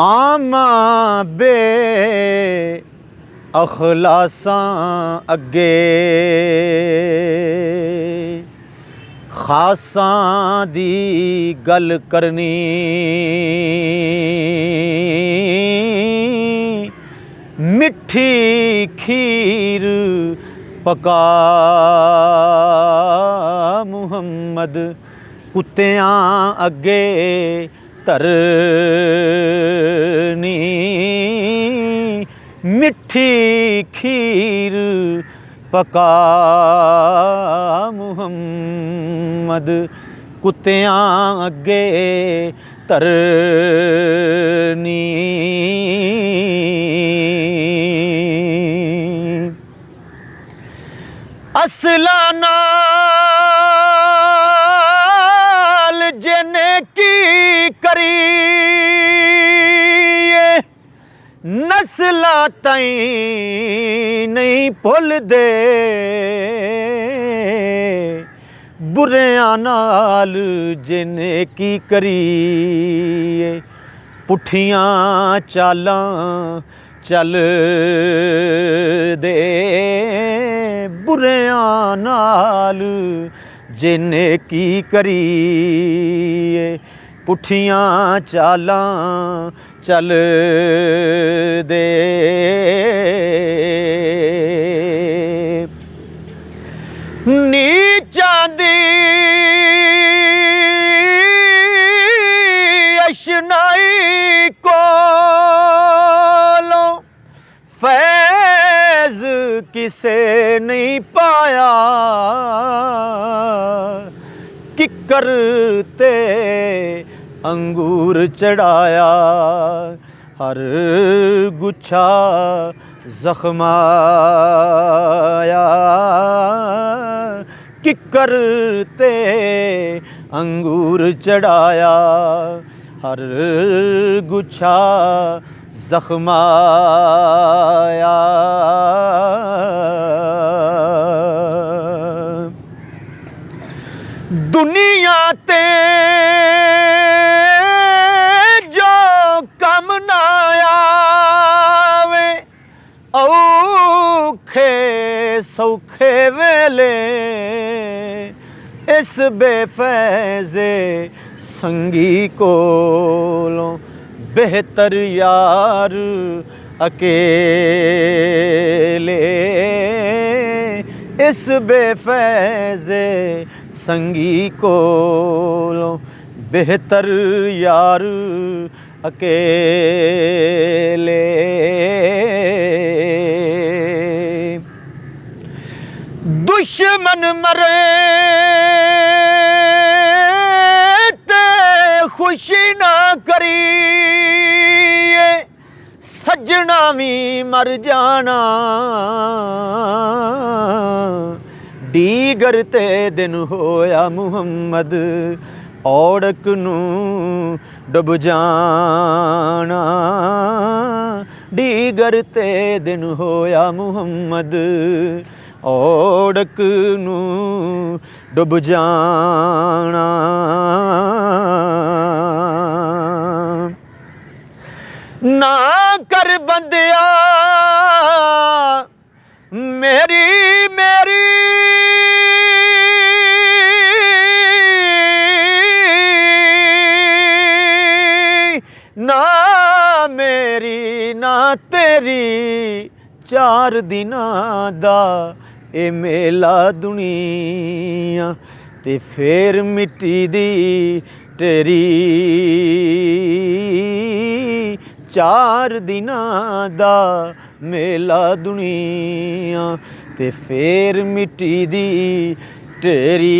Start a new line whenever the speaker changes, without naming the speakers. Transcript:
आमा बे अखलासां अगे खासां दी गल करनी मिठी खीर पका मुहम्मद कुत्तियां अगे धरनी मिठी खीर पका मुहम्मद कुत्तियां अगे धरनी। असला नाल जिने की करी नस्ला ताई नहीं भुल दे बुरियां नाल जिने की करी पुठियां चालां चल दे बुरियां नाल जिने की करी पुठियां चालां चल दे। नीचां दी अशनाई कोलों फैज़ किसे नहीं पाया किकर ते अंगूर चढ़ाया हर गुच्छा जख्माया किकर ते अंगूर चढ़ाया हर गुच्छा जख्माया। दुनिया ते जो कम ना आवे औखे सौखे वेले इस बेफैज़े संगी कोलों बेहतर यार अकेले इस बेफैज़े संगी कोलों बेहतर यार अकेले। दुश्मन मरे ते खुशी ना करी सजना भी मर जाना डीगर ते दिन होया मुहम्मद औड़क नूं डुब जाना डीगर ते दिन होया मुहम्मद औड़क नूं डुब जाना। ना कर बंदिया मेरी मेरी ना मेरी ना तेरी चार दिनां दा ए मेला दुनिया ते फिर मिट्टी दी तेरी चार दिनां दा मेला दुनिया ते फिर मिट्टी दी तेरी।